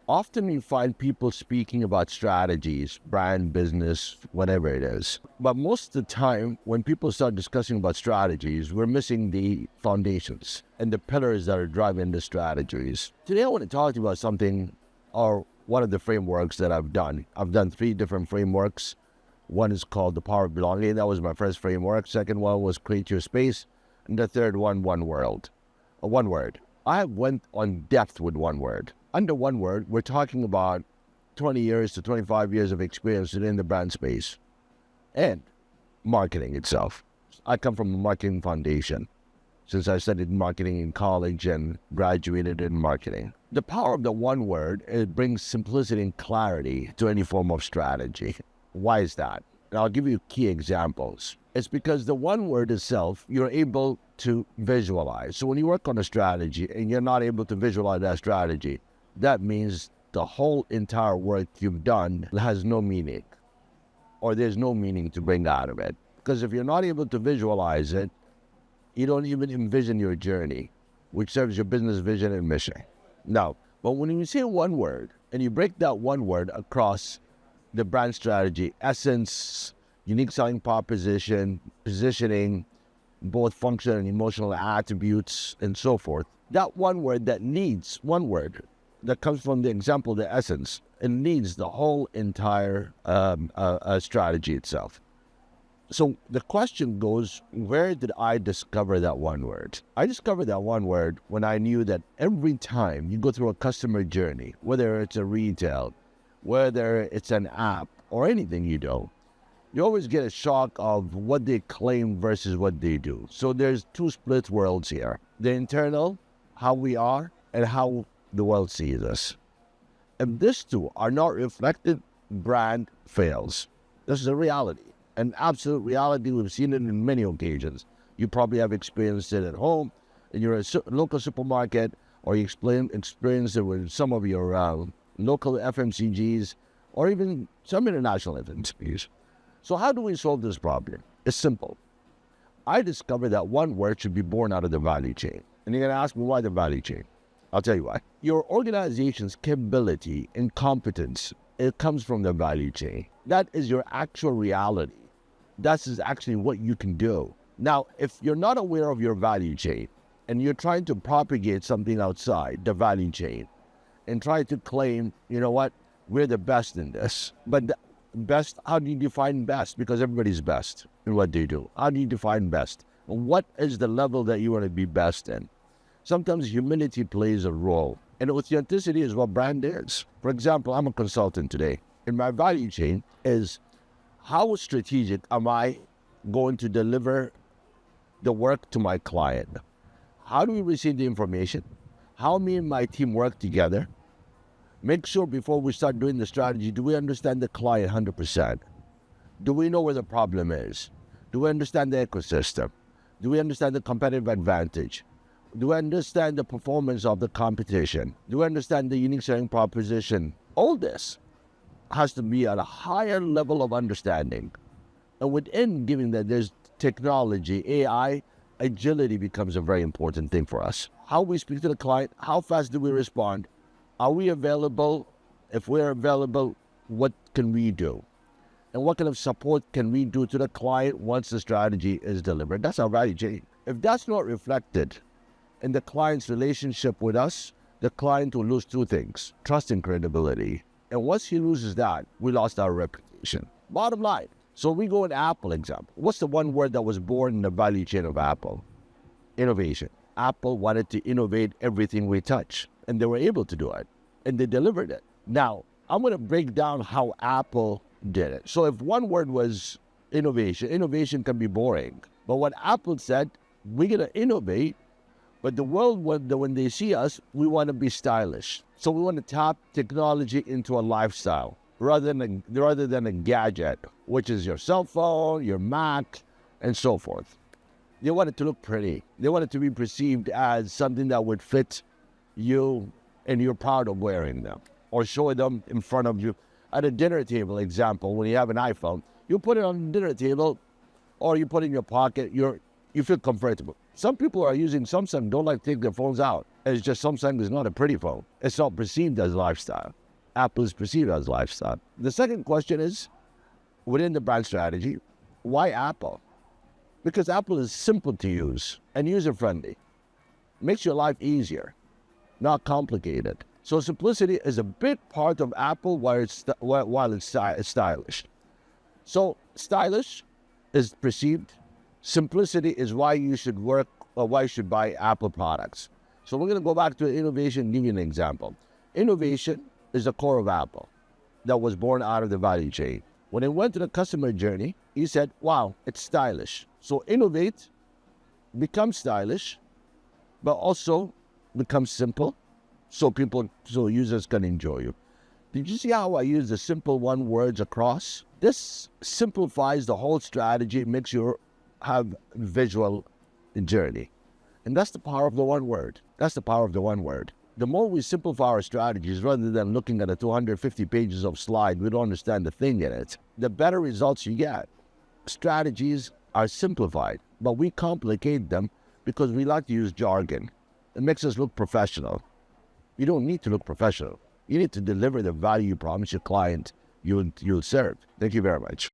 Often you find people speaking about strategies, brand, business, whatever it is. But most of the time, when people start discussing about strategies, we're missing the foundations and the pillars that are driving the strategies. Today, I want to talk to you about something, or one of the frameworks that I've done. I've done 3 different frameworks. One is called The Power of Belonging. That was my first framework. Second one was Create Your Space. And the third one, OneWord. I have went on depth with OneWord. Under OneWord, we're talking about 20 years to 25 years of experience within the brand space and marketing itself. I come from a marketing foundation since I studied marketing in college and graduated in marketing. The power of the OneWord, it brings simplicity and clarity to any form of strategy. Why is that? And I'll give you key examples. It's because the OneWord itself, you're able to visualize. So when you work on a strategy and you're not able to visualize that strategy, that means the whole entire work you've done has no meaning, or there's no meaning to bring out of it. Because if you're not able to visualize it, you don't even envision your journey, which serves your business vision and mission. Now, but when you say one word and you break that one word across the brand strategy, essence, unique selling proposition, positioning, both functional and emotional attributes, and so forth, that one word that needs one word that comes from the example, the essence, it needs the whole entire strategy itself. So the question goes, where did I discover that one word? I discovered that one word when I knew that every time you go through a customer journey, whether it's a retail, whether it's an app, or anything you do, you always get a shock of what they claim versus what they do. So there's 2 split worlds here. The internal, how we are, and how the world sees us. If these 2 are not reflected, brand fails. This is a reality, an absolute reality. We've seen it in many occasions. You probably have experienced it at home, in your local supermarket, or you experienced it with some of your local FMCGs, or even some international FMCGs. So how do we solve this problem? It's simple. I discovered that one word should be born out of the value chain. And you're going to ask me, why the value chain? I'll tell you why. Your organization's capability and competence, it comes from the value chain. That is your actual reality. That is actually what you can do. Now, if you're not aware of your value chain and you're trying to propagate something outside the value chain and try to claim, you know what, we're the best in this. But best, how do you define best? Because everybody's best in what they do. How do you define best? What is the level that you want to be best in? Sometimes humility plays a role, and authenticity is what brand is. For example, I'm a consultant today, and my value chain is how strategic am I going to deliver the work to my client? How do we receive the information? How me and my team work together? Make sure before we start doing the strategy, do we understand the client 100%? Do we know where the problem is? Do we understand the ecosystem? Do we understand the competitive advantage? Do we understand the performance of the competition? Do we understand the unique selling proposition? All this has to be at a higher level of understanding. And within giving that, there's technology, AI, agility becomes a very important thing for us. How we speak to the client, how fast do we respond? Are we available? If we're available, what can we do? And what kind of support can we do to the client once the strategy is delivered? That's our value chain. If that's not reflected in the client's relationship with us, the client will lose 2 things, trust and credibility. And once he loses that, we lost our reputation. Bottom line. So we go an Apple example. What's the one word that was born in the value chain of Apple? Innovation. Apple wanted to innovate everything we touch, and they were able to do it, and they delivered it. Now, I'm going to break down how Apple did it. So if one word was innovation, innovation can be boring. But what Apple said, we're going to innovate, but the world, when they see us, we want to be stylish. So we want to tap technology into a lifestyle rather than a gadget, which is your cell phone, your Mac, and so forth. They want it to look pretty. They want it to be perceived as something that would fit you and you're proud of wearing them, or show them in front of you. At a dinner table example, when you have an iPhone, you put it on the dinner table or you put it in your pocket, you feel comfortable. Some people are using Samsung, don't like to take their phones out. It's just sometimes it's not a pretty phone. It's not perceived as lifestyle. Apple is perceived as lifestyle. The second question is, within the brand strategy, why Apple? Because Apple is simple to use and user-friendly. Makes your life easier, not complicated. So simplicity is a big part of Apple while it's stylish. So stylish is perceived. Simplicity is why you should work or why you should buy Apple products. So we're going to go back to innovation and give you an example. Innovation is the core of Apple that was born out of the value chain. When it went to the customer journey, he said, wow, it's stylish. So innovate, become stylish, but also become simple so users can enjoy you. Did you see how I use the simple one words across? This simplifies the whole strategy, makes you have visual journey. And that's the power of the one word. That's the power of the one word. The more we simplify our strategies rather than looking at the 250 pages of slide, we don't understand the thing in it, the better results you get. Strategies are simplified, but we complicate them because we like to use jargon. It makes us look professional. You don't need to look professional. You need to deliver the value you promise your client you'll serve. Thank you very much.